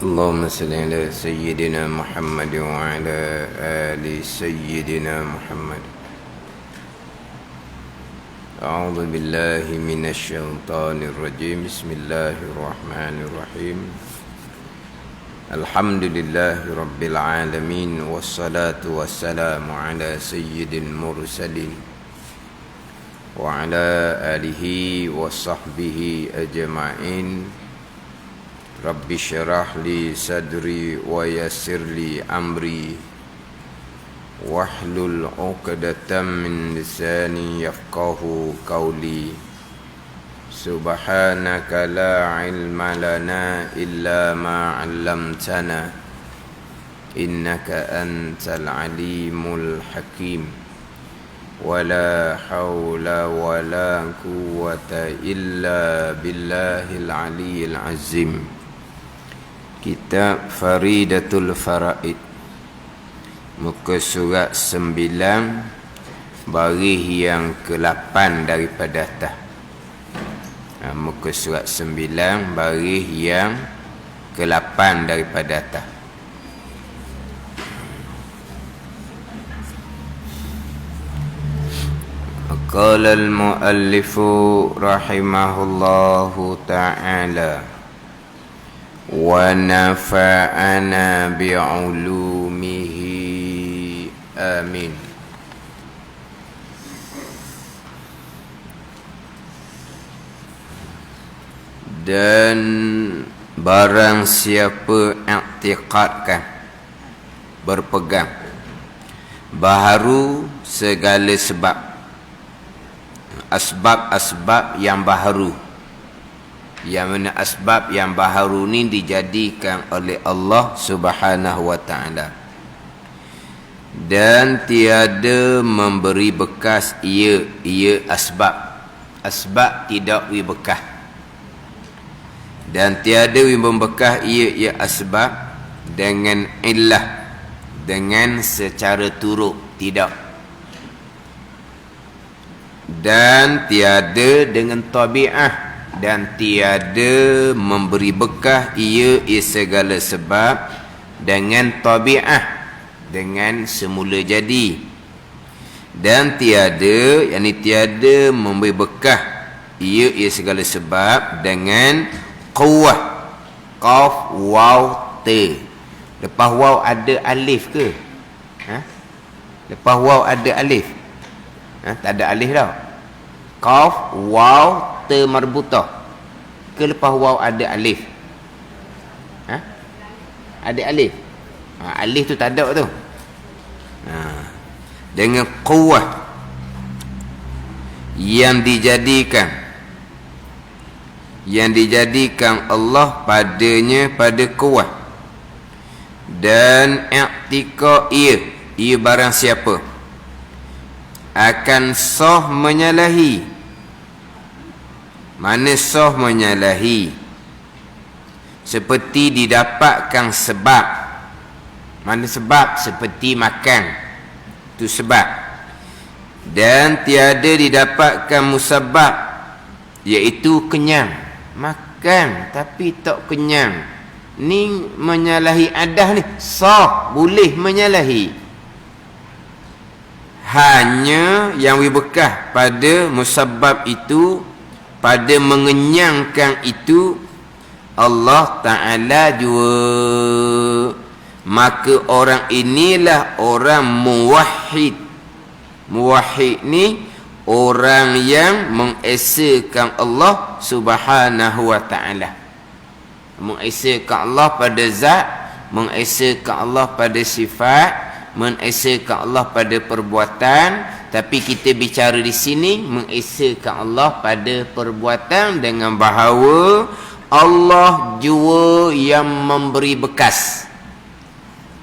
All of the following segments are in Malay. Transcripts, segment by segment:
اللهم صل على سيدنا محمد وعلى آل سيدنا محمد. أعوذ بالله من الشيطان الرجيم. بسم الله الرحمن الرحيم. الحمد لله رب العالمين، والصلاة والسلام على سيد المرسلين وعلى آله وصحبه أجمعين. رب اشرح لي صدري ويسر لي أمري واحلل عقدة من لساني يفقه قولي. سبحانك لا علم لنا إلا ما علمتنا إنك أنت العليم الحكيم. ولا حول ولا قوة إلا بالله العلي العظيم. Kitab Faridatul Faraid, muka surat 9, baris yang ke-8 daripada atas. Muka surat 9, baris yang ke-8 daripada atas. Qala al-muallifu rahimahullahu ta'ala wa nafa'ana bi'ulumihi amin. Dan barang siapa i'tiqadkan, berpegang baharu segala sebab, asbab-asbab yang baharu, yang mana asbab yang baharu ni dijadikan oleh Allah Subhanahu wa ta'ala, dan tiada memberi bekas ia asbab tidak wi bekas, dan tiada wi membekas ia asbab dengan illah, dengan secara turut, tidak, dan tiada dengan tabi'ah, dan tiada memberi bekas ia segala sebab dengan tabi'ah, dengan semula jadi, dan tiada, yakni tiada memberi bekas ia segala sebab dengan quwwah, qaf waw ta. Lepas waw ada alif ke? Lepas waw ada alif? Tak ada alif dah. Qaf waw ta marbutah. Ke lepas waw ada alif? Ada alif. Alif tu tak ada tu. Dengan quwwah yang dijadikan Allah padanya pada quwwah, dan i'tiqad ia barang siapa akan sah menyalahi. Mana sah menyalahi? Seperti didapatkan sebab. Mana sebab? Seperti makan, itu sebab. Dan tiada didapatkan musabab, iaitu kenyang. Makan tapi tak kenyang, ni menyalahi adah ni, sah, boleh menyalahi. Hanya yang bekas pada musabab itu, pada mengenyangkan itu, Allah Ta'ala jua. Maka orang inilah orang muwahhid. Muwahhid ni orang yang mengesakan Allah Subhanahu wa ta'ala, mengesakan Allah pada zat, mengesakan Allah pada sifat, mengesakan Allah pada perbuatan. Tapi kita bicara di sini mengesakan Allah pada perbuatan, dengan bahawa Allah jua yang memberi bekas.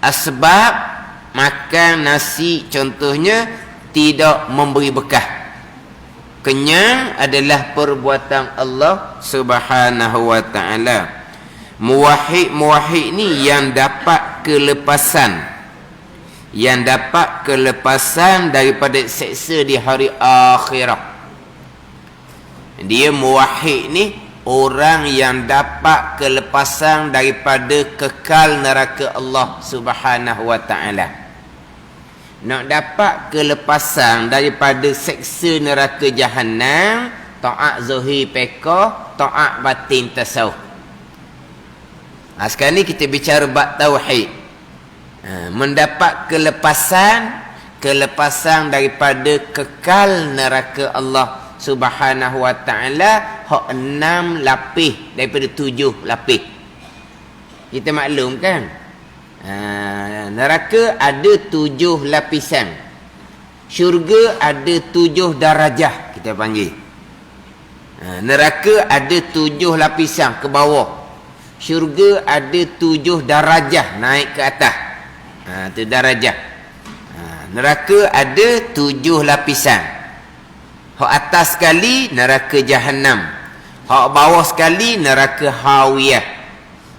Asbab makan nasi contohnya tidak memberi bekas. Kenyang adalah perbuatan Allah Subhanahu wa ta'ala. Muwahhid ni yang dapat kelepasan, yang dapat kelepasan daripada seksa di hari akhirat. Dia muwahhid ni orang yang dapat kelepasan daripada kekal neraka Allah Subhanahu wa taala. Nak dapat kelepasan daripada seksa neraka Jahannam, taat zahir peka, taat batin tasawuf. Sekarang ni kita bicara bab tauhid. Mendapat kelepasan daripada kekal neraka Allah Subhanahu wa taala, hak 6 lapis daripada 7 lapis. Kita maklum kan? Neraka ada 7 lapisan. Syurga ada 7 darajah kita panggil. Neraka ada 7 lapisan ke bawah. Syurga ada 7 darajah naik ke atas. Itu darajah. Neraka ada 7 lapisan. Hak atas sekali neraka Jahannam. Hak bawah sekali neraka Hawiyah.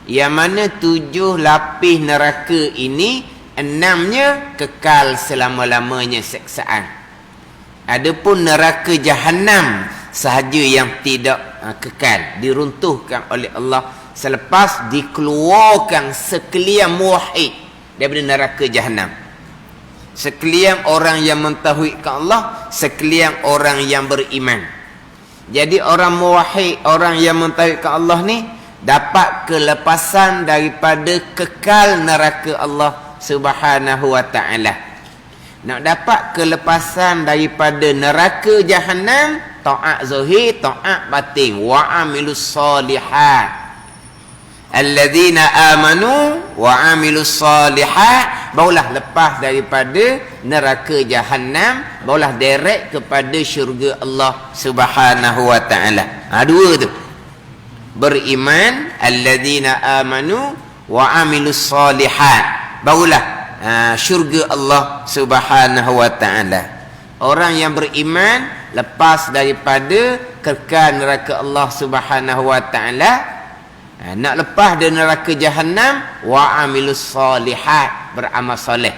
Yang mana 7 lapis neraka ini, 6-nya kekal selama-lamanya seksaan. Adapun neraka Jahannam sahaja yang tidak kekal, diruntuhkan oleh Allah selepas dikeluarkan sekalian muwahhid daripada neraka Jahannam. Sekalian orang yang mentauhidkan Allah, sekalian orang yang beriman. Jadi orang muwahhid, orang yang mentauhidkan Allah ni dapat kelepasan daripada kekal neraka Allah Subhanahu wa taala. Nak dapat kelepasan daripada neraka Jahannam, taat zahir, taat batin, wa amilus solihat. Alladzina amanu wa amilus solihat, barulah lepas daripada neraka Jahannam, barulah direct kepada syurga Allah Subhanahu wa taala. Dua tu. Beriman, alladzina amanu wa amilus solihat, barulah syurga Allah Subhanahu wa taala. Orang yang beriman lepas daripada kekal neraka Allah Subhanahu wa taala, nak lepas dari neraka Jahannam, wa amilus solihat, beramal soleh.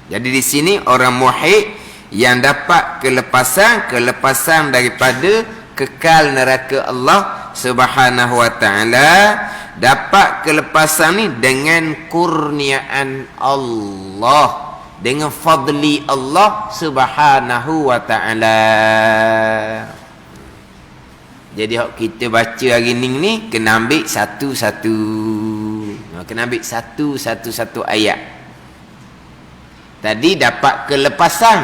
Jadi di sini orang muwahhid yang dapat kelepasan daripada kekal neraka Allah Subhanahu wa taala, dapat kelepasan ni dengan kurniaan Allah, dengan fadli Allah Subhanahu wa taala. Jadi kita baca hari ni kena ambil satu-satu. Kena ambil satu-satu ayat. Tadi dapat kelepasan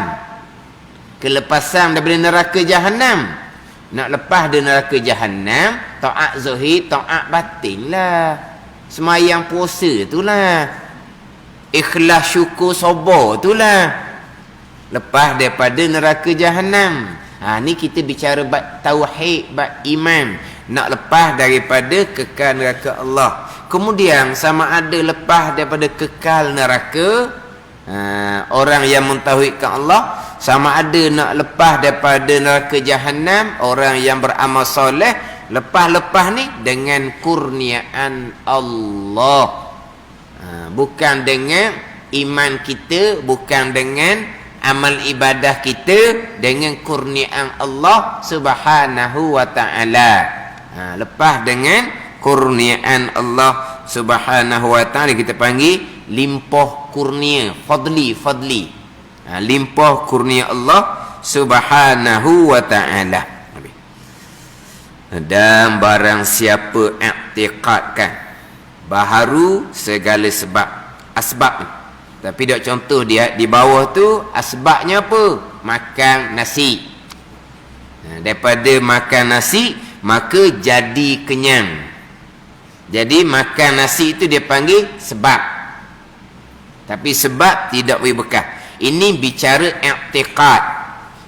daripada neraka Jahannam. Nak lepas dari neraka Jahannam, taat zahir, taat batin lah. Semayang puasa tu lah. Ikhlas syukur sabar tu lah. Lepas daripada neraka Jahannam. Ni kita bicara bab tauhid, bab iman. Nak lepas daripada kekal neraka Allah. Kemudian sama ada lepas daripada kekal neraka, orang yang mentauhidkan Allah, sama ada nak lepas daripada neraka Jahannam, orang yang beramal soleh, lepas-lepas ni dengan kurniaan Allah. Bukan dengan iman kita, bukan dengan amal ibadah kita, dengan kurniaan Allah Subhanahu wa taala. Lepas dengan kurniaan Allah Subhanahu wa taala, kita panggil limpah kurnia, fadli. Limpah kurnia Allah Subhanahu wa taala. Dan barang siapa i'tiqadkan baharu segala sebab, asbab. Tapi dak contoh dia di bawah tu asbabnya apa? Makan nasi. Daripada makan nasi maka jadi kenyang. Jadi makan nasi itu dia panggil sebab. Tapi sebab tidak boleh bekas. Ini bicara i'tiqad.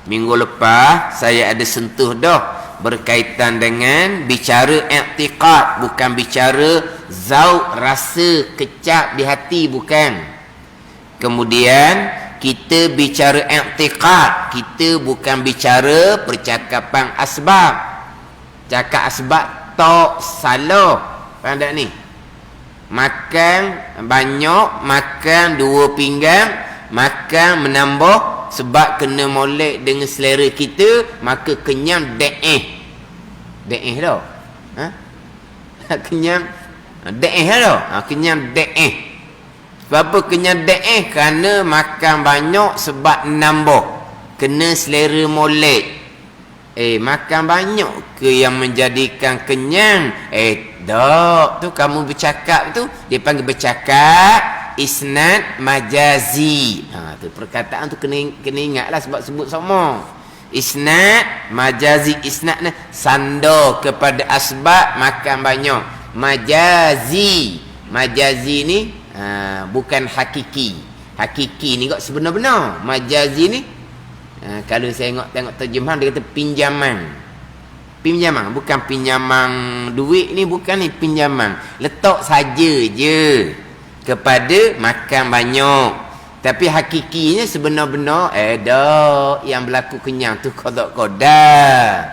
Minggu lepas saya ada sentuh dah berkaitan dengan bicara i'tiqad, bukan bicara zauq, rasa kecap di hati, bukan. Kemudian kita bicara i'tiqad, kita bukan bicara percakapan asbab. Cakap asbab tak salah. Faham tak ni? Makan banyak, makan 2 pinggan, makan menambah sebab kena molek dengan selera kita, maka kenyang daih dah. Ha? Kenyang daih dah. Kenyang daih. Sebab apa kenyang daih? Kerana makan banyak sebab nambah. Kena selera molek. Makan banyak ke yang menjadikan kenyang? Tak. Tu kamu bercakap tu, dia panggil bercakap isnad majazi. Tu perkataan tu kena ingatlah sebab sebut sama. Isnad majazi. Isnad ni sandar kepada asbab makan banyak. Majazi. Majazi ni bukan hakiki. Hakiki ni kok sebenar-benar. Majazi ni kalau saya tengok terjemahan dia kata pinjaman. Pinjaman bukan pinjaman duit ni, bukan ni pinjaman. Letak saja je kepada makan banyak. Tapi hakikinya sebenar-benar dak yang berlaku kenyang tu qada.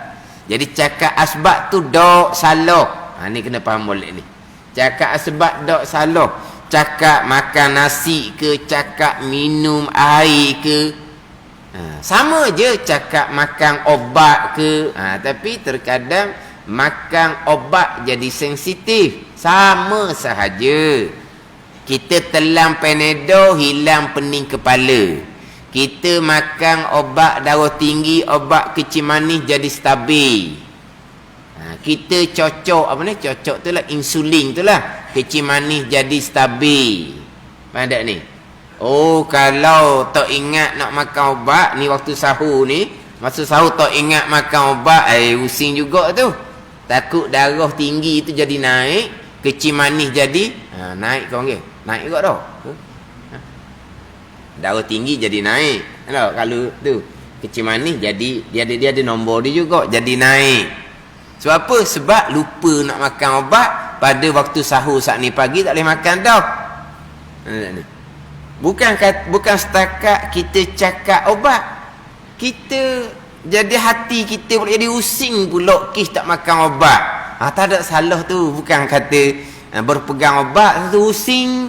Jadi cakap asbab tu dak salah. Ni kena faham boleh ni. Cakap asbab dak salah. Cakap makan nasi ke, cakap minum air ke, sama je cakap makan obat ke. Tapi terkadang makan obat jadi sensitif. Sama sahaja. Kita telan Panadol hilang pening kepala. Kita makan obat darah tinggi, obat kecil manis jadi stabil. Kita cocok apa ni? Cocok tu lah insulin tu lah. Kecil manis jadi stabil. Faham tak ni? Kalau tak ingat nak makan ubat ni waktu sahur ni, masa sahur tak ingat makan ubat, pusing juga tu. Takut darah tinggi tu jadi naik, kecil manis jadi naik kau panggil. Naik juga dah. Darah tinggi jadi naik. Kalau tu kecil manis jadi dia ada nombor dia juga jadi naik. Sebab apa? Sebab lupa nak makan ubat pada waktu sahur saat ni pagi tak boleh makan dah. Bukan setakat kita cakap obat. Kita jadi hati kita boleh jadi using pula kes tak makan obat. Tak ada salah tu. Bukan kata berpegang obat tu using.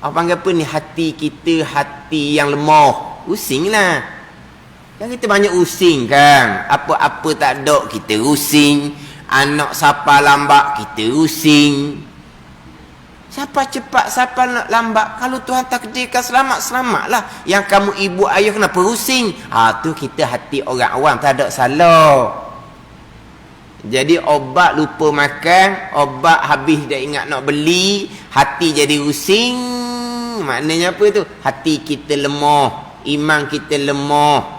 Apa panggil apa ni? Hati kita hati yang lemah. Using lah. Kan kita banyak using kan. Apa-apa tak ada kita using. Anak siapa lambat kita using. Siapa cepat, siapa nak lambat. Kalau Tuhan takdirkan selamat-selamatlah. Yang kamu ibu ayah kenapa pusing? Tu kita hati orang awam, tak ada salah. Jadi obat lupa makan, obat habis dah ingat nak beli, hati jadi pusing. Maknanya apa tu? Hati kita lemah, iman kita lemah.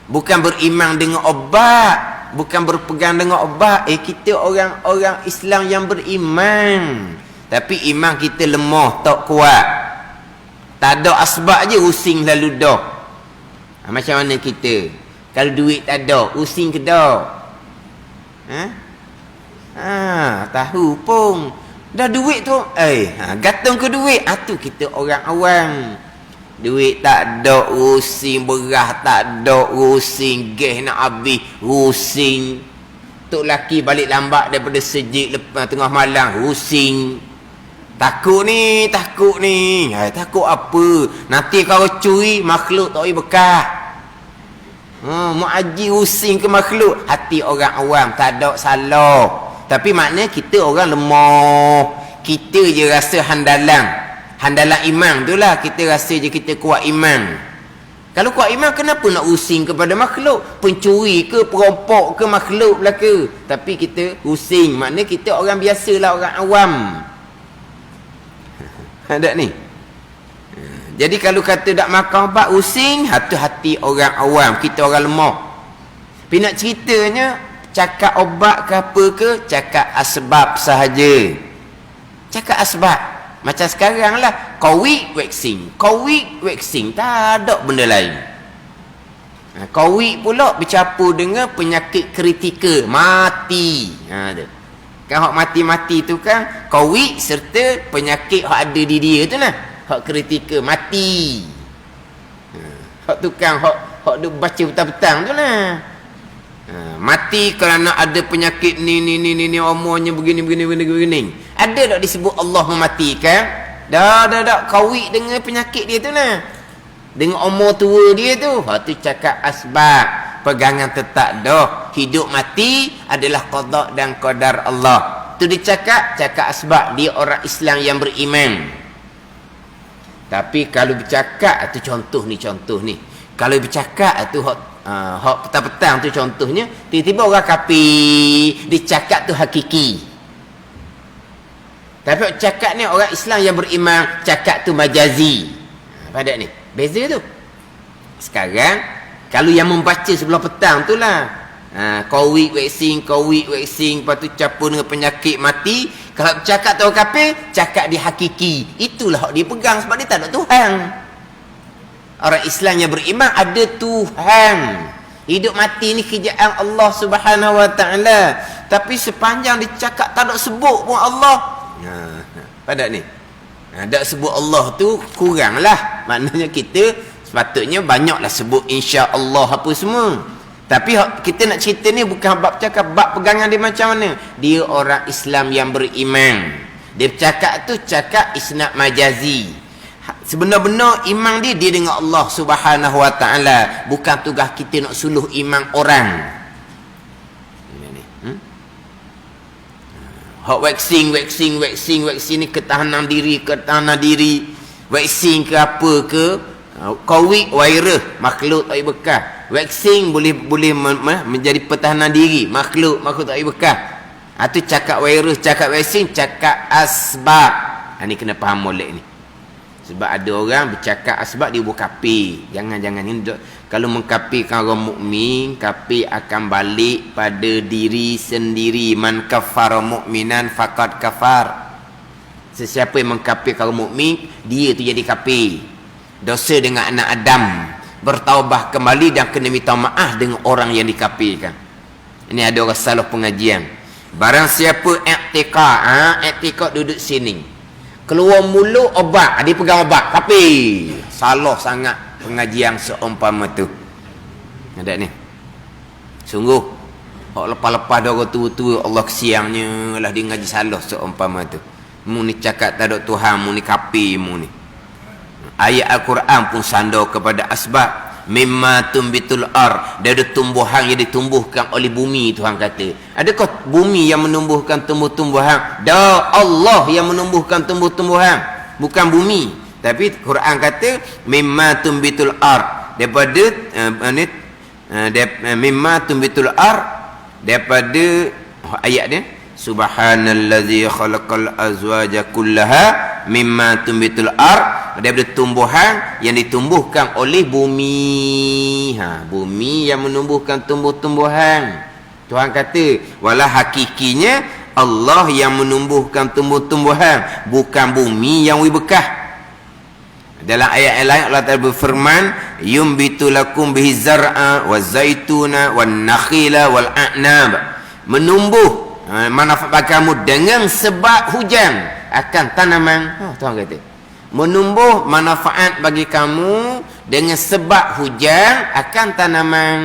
Bukan beriman dengan obat, bukan berpegang dengan obat. Kita orang-orang Islam yang beriman. Tapi iman kita lemah, tak kuat. Tak ada asbab je, using lalu dah. Macam mana kita? Kalau duit tak ada, using ke dah? Tahu pun. Dah duit tu, gantung ke duit. Tu kita orang awam. Duit tak ada, using. Beras tak ada, using. Gas nak habis, using. Tok laki balik lambat daripada sejik lepas tengah malam, using. Takut ni. Takut apa? Nanti kalau curi, makhluk tak boleh bekas. Mak haji using ke makhluk. Hati orang awam, tak ada salah. Tapi maknanya kita orang lemah. Kita je rasa handalan iman tu lah. Kita rasa je kita kuat iman. Kalau kuat iman, kenapa nak using kepada makhluk? Pencuri ke, perampok ke, makhluk belaka. Tapi kita using. Maknanya kita orang biasa lah, orang awam. Ada ni. Jadi kalau kata tak makan ubat using, hati-hati orang awam, kita orang lemah. Tapi nak ceritanya cakap obat ke apa ke, cakap asbab sahaja. Cakap asbab. Macam sekarang lah, COVID vaksin, tak ada benda lain. COVID pula bercampur dengan penyakit kritikal, mati. Kan hak mati-mati tu kan COVID serta penyakit hak ada di dia tu lah. Hak kritikal mati. Hak tukang hak duk baca petang-petang tu lah. Mati kerana ada penyakit ni umurnya begini. Ada tak disebut Allah mematikan? Dah COVID dengan penyakit dia tu lah. Dengan umur tua dia tu. Hak tu cakap asbab. pegangan tetap dah. Hidup mati adalah qada dan qadar Allah. Tu cakap asbab dia orang Islam yang beriman. Tapi kalau bercakap tu contoh ni. Kalau bercakap tu hak petang-petang tu contohnya, tiba-tiba orang kafir dicakap tu hakiki. Tapi cakap ni orang Islam yang beriman, cakap tu majazi. Pada ni beza tu. Sekarang kalau yang membaca sebelah petang tu lah, COVID vaksin, lepas tu campur dengan penyakit mati. Kalau cakap tu orang kafir, cakap dia hakiki. Itulah hak dia pegang sebab dia tak ada Tuhan. Orang Islam yang beriman ada Tuhan. Hidup mati ni kerjaan Allah Subhanahu Wa Taala. Tapi sepanjang dia cakap tak ada sebut pun Allah. Pada ni. Tak sebut Allah tu kuranglah. Maknanya kita sepatutnya banyaklah sebut insya-Allah apa semua. Tapi kita nak cerita ni bukan bab cakap, bab pegangan dia macam mana. Dia orang Islam yang beriman. Dia bercakap tu cakap isnad majazi. Sebenar-benar iman dia dengan Allah Subhanahu Wa Taala. Bukan tugas kita nak suluh iman orang. Hak vaksin ni ketahanan diri. Vaksin ke apa ke? COVID virus makhluk tak bekas. Vaksin boleh menjadi pertahanan diri makhluk tak bekas. Tu cakap virus, cakap vaksin, cakap asbab. Ni kena faham molek ni. Sebab ada orang bercakap asbab dia buat kafir. Jangan ni kalau mengkafirkan orang mukmin, kafir akan balik pada diri sendiri. Man kafara mu'minan faqad kafar. Sesiapa yang mengkafirkan orang mukmin, dia tu jadi kafir. Dosa dengan anak Adam, bertaubah kembali dan kena minta maaf dengan orang yang dikafirkan. Ini ada orang salah pengajian. Barang siapa i'tikad duduk sini, keluar mulut obat, dia pegang obat, tapi salah sangat pengajian seumpama tu. Ada ni. Sungguh hak lepas-lepas dah orang tua-tua, Allah kesiannya lah dia ngaji salah seumpama tu. Mu ni cakap tak ada Tuhan, mu ni kafir mu ni. Ayat Al-Quran pun sandar kepada asbab. Mimma tumbitul ar, dia ada tumbuhan yang ditumbuhkan oleh bumi. Tuhan kata, adakah bumi yang menumbuhkan tumbuh-tumbuhan? Dah, Allah yang menumbuhkan tumbuh-tumbuhan, bukan bumi. Tapi Quran kata mimma tumbitul ar, daripada mimma tumbitul ar, daripada ayat dia, subhanallazi khalaqal azwaja kullaha mimma tumbitul ar, daripada tumbuhan yang ditumbuhkan oleh bumi. Bumi yang menumbuhkan tumbuh-tumbuhan. Tuhan kata wala hakikinya Allah yang menumbuhkan tumbuh-tumbuhan, bukan bumi yang bekah. Dalam ayat lain Allah Ta'ala berfirman, yumbitu lakum bihi zar'a waz zaituna wan nakhila wal a'nab, menumbuh manfaat kamu dengan sebab hujan akan tanaman. Tuhan kata menumbuh manfaat bagi kamu dengan sebab hujan akan tanaman.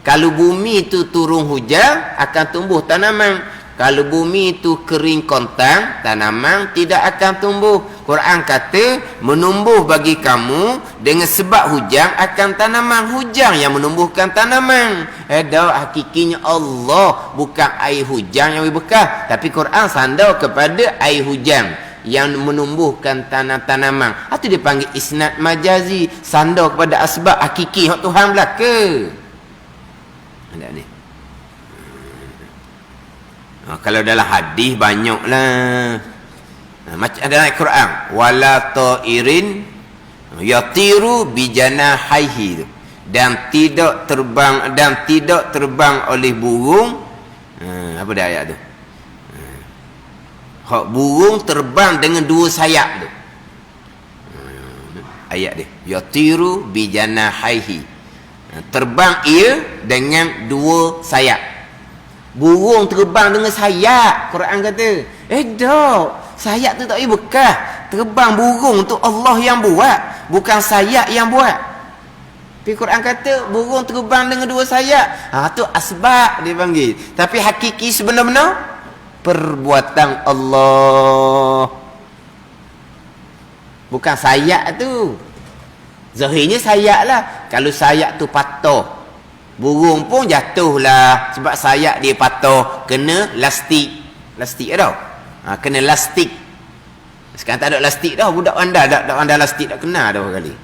Kalau bumi itu turun hujan akan tumbuh tanaman. Kalau bumi itu kering kontang, tanaman tidak akan tumbuh. Quran kata menumbuh bagi kamu dengan sebab hujan akan tanaman. Hujan yang menumbuhkan tanaman. Hakikinya Allah, bukan air hujan yang berkah. Tapi Quran sandar kepada air hujan yang menumbuhkan tanaman. Itu dipanggil isnad majazi, sandar kepada asbab hakiki hak Tuhan belaka. Ada ni. Kalau dalam hadis banyaklah. Macam dalam Quran, wala ta'irin yatiru bijanahaihi, dan tidak terbang oleh burung. Apa dah ayat tu? Hak burung terbang dengan dua sayap tu. Ayat dia, yatiru bijanahaihi, terbang ia dengan dua sayap. Burung terbang dengan sayap. Quran kata sayap tu tak boleh bekah. Terbang burung tu Allah yang buat, bukan sayap yang buat. Tapi Quran kata burung terbang dengan dua sayap. Tu asbab dia panggil. Tapi hakiki sebenar-benar perbuatan Allah, bukan sayap tu. Zahirnya sayap lah. Kalau sayap tu patah, Burung pun jatuhlah sebab sayap dia patah kena lastik. Lastik tau. Kena lastik. Sekarang tak ada lastik dah. Budak anda tak anda lastik tak kena dah kali.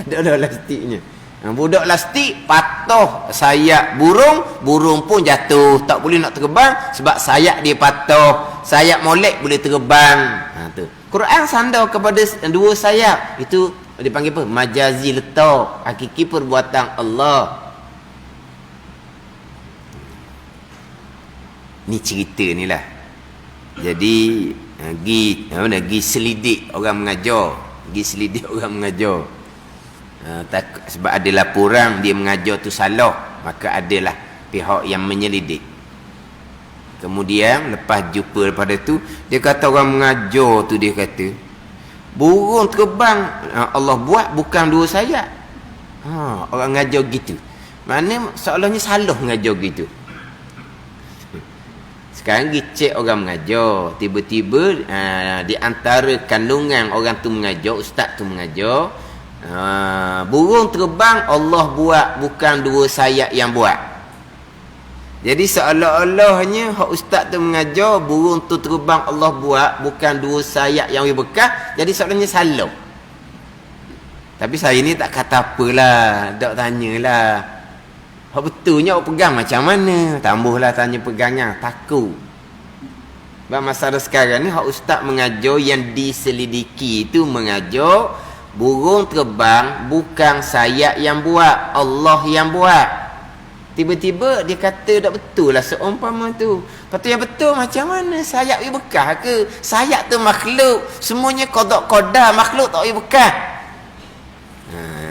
Tak ada lastiknya. Budak lastik patah sayap burung, burung pun jatuh, tak boleh nak terbang sebab sayap dia patah. Sayap molek boleh terbang. Tu. Quran sandar kepada dua sayap. Itu dipanggil apa? Majazi letak, hakiki perbuatan Allah. Ni cerita ni lah. Jadi gi selidik orang mengajar. Gi selidik orang mengajar. Sebab ada laporan dia mengajar tu salah, maka adalah pihak yang menyelidik. Kemudian lepas jumpa daripada tu, dia kata orang mengajar tu, dia kata burung terbang Allah buat bukan dua sayap. Orang mengajar gitu. Mana seolahnya salah mengajar gitu. Sekarang pergi cek orang mengajar, tiba-tiba di antara kandungan orang tu mengajar, ustaz tu mengajar, burung terbang Allah buat bukan dua sayap yang buat. Jadi seolah-olahnya hak ustaz tu mengajar burung tu terbang Allah buat bukan dua sayap yang bekas, jadi seolahnya salah. Tapi saya ni tak kata apalah, tak tanyalah. Hak betulnya awak pegang macam mana? Tambahlah tanya pegangnya, takut. Sebab masalah sekarang ni hak ustaz mengajar yang diselidiki itu mengajar burung terbang bukan sayap yang buat, Allah yang buat. Tiba-tiba dia kata tak betul lah seumpama tu. Lepas tu yang betul macam mana? Sayap dia bekas ke? Sayap tu makhluk. Semuanya kodok-kodar makhluk tak boleh bekas.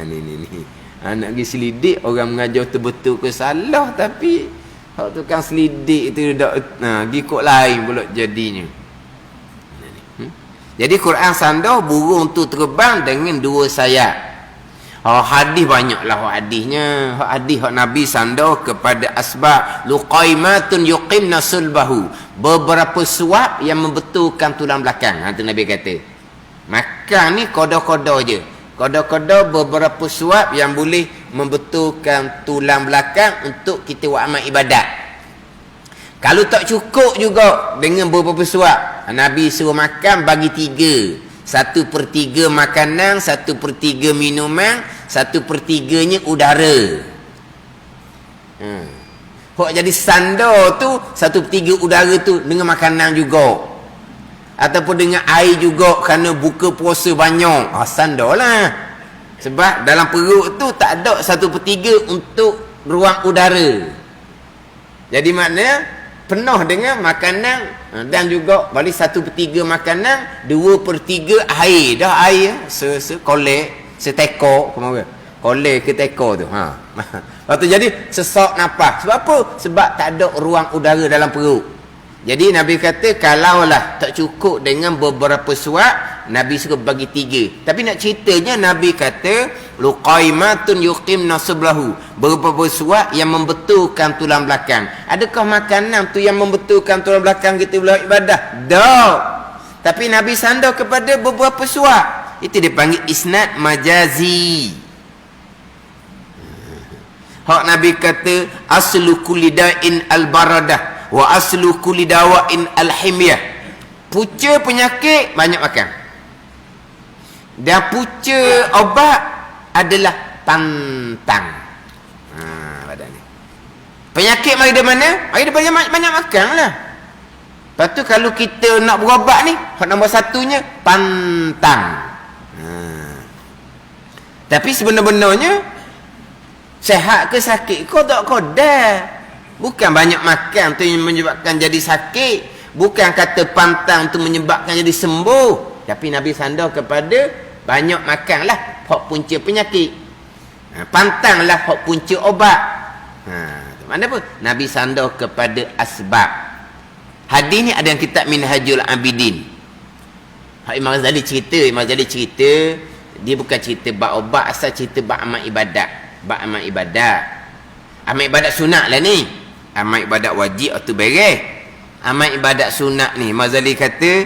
Ni. Nak pergi selidik orang mengajar tu betul ke salah, tapi hak tukang selidik tu dak pergi kod lain pula jadinya. Jadi Quran sandar burung tu terbang dengan dua sayap. Hadis banyaklah hadisnya. Hadis Nabi sandar kepada asbab luqaimatun yuqimna sulbahu, beberapa suap yang membetulkan tulang belakang. Tu Nabi kata. Makan ni kodo-kodo je. Kodo-kodo beberapa suap yang boleh membetulkan tulang belakang untuk kita buat amal ibadat. Kalau tak cukup juga dengan beberapa suap, Nabi suruh makan bagi 3. 1/3 makanan, 1/3 minuman, 1/3-nya udara. Hok jadi sandar tu 1/3 udara tu dengan makanan juga. Ataupun dengan air juga kerana buka puasa banyak. Sandar lah. Sebab dalam perut tu tak ada 1/3 untuk ruang udara. Jadi maknanya penuh dengan makanan dan juga balik 1/3 makanan, 2/3 air. Dah air sekolek, setekor, kolek ke tekor tu. Lepas tu jadi sesak nafas. Sebab apa? Sebab tak ada ruang udara dalam perut. Jadi Nabi kata kalaulah tak cukup dengan beberapa suap, Nabi suruh bagi 3. Tapi nak ceritanya Nabi kata luqaimatun yuqimna sublahu, beberapa suap yang membetulkan tulang belakang. Adakah makanan tu yang membetulkan tulang belakang kita boleh ibadah? Tak. Tapi Nabi sandar kepada beberapa suap. Itu dipanggil isnad majazi. Hak Nabi kata aslu kulli da'in al-baradah wa aslu kulli dawa'in al-himyah. Punca penyakit banyak makan. Dan punca obat adalah pantang. Badan ni. Penyakit mari dari mana? Mari daripada banyak makan lah. Lepas tu kalau kita nak berobat ni, nombor satunya pantang. Tapi sebenar-benarnya sehat ke sakit kodak-kodak. Bukan banyak makan tu yang menyebabkan jadi sakit. Bukan kata pantang tu menyebabkan jadi sembuh. Tapi Nabi sandar kepada banyak makanlah hak punca penyakit. Pantanglah hak punca obat. Mana apa? Nabi sandar kepada asbab. Hadis ni ada yang kitab Minhajul Abidin. Imam Ghazali cerita, dia bukan cerita bab obat, asal cerita bab amal ibadat. Bab amal ibadat. Amal ibadat sunat lah ni. Amal ibadat wajib atau beres. Amal ibadat sunat ni Mazali kata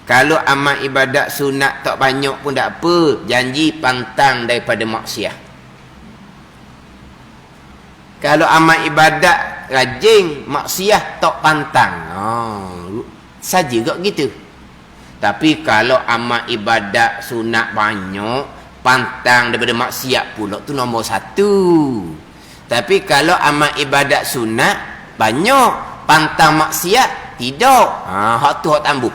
kalau amal ibadat sunat tak banyak pun tak apa, janji pantang daripada maksiat. Kalau amal ibadat rajin, maksiat tak pantang. Saja kok gitu. Tapi kalau amal ibadat sunat banyak, pantang daripada maksiat pula, tu nombor satu. Tapi kalau amal ibadat sunat banyak, pantang maksiat tidak, hak tu hak tambuh.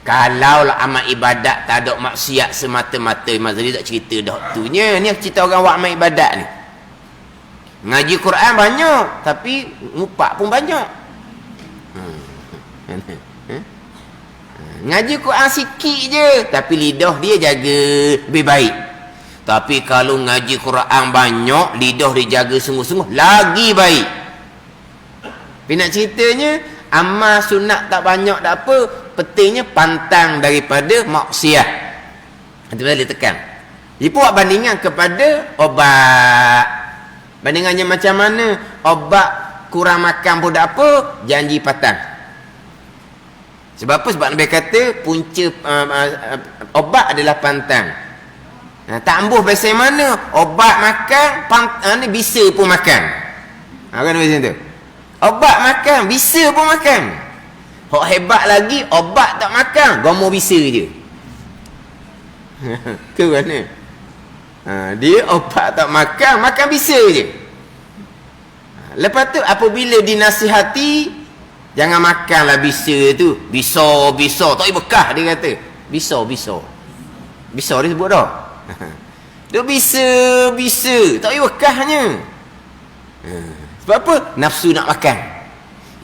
Kalau lah amal ibadat tak ada maksiat semata-mata, Mazali tak cerita dah tunya. Ni cerita orang buat amal ibadat ni. Ngaji Quran banyak, tapi ngupak pun banyak. Ngaji Quran sikit je, tapi lidah dia jaga lebih baik. Tapi kalau ngaji Quran banyak, lidah dia jaga sungguh-sungguh, lagi baik. Tapi nak ceritanya, amal sunat tak banyak tak apa, pentingnya pantang daripada maksiat. Itu boleh tekan. Dia buat bandingan kepada obat. Bandingannya macam mana? Obat kurang makan pun tak apa, janji patah. Sebab apa? Sebab Nabi kata punca obat adalah pantang. Tak ambuh bahasa mana? Obat makan, ni bisa pun makan. Kan macam tu. Obat makan, bisa pun makan. Hak hebat lagi, obat tak makan, gomo bisa je. Ke mana? Dia obat tak makan, makan bisa je. Lepas tu apabila dinasihati, jangan makanlah bisa tu. Bisa, tak ada bekah dia kata. Bisa dia sebut dah. Dia bisa, tak ada bekahnya. Sebab apa? Nafsu nak makan.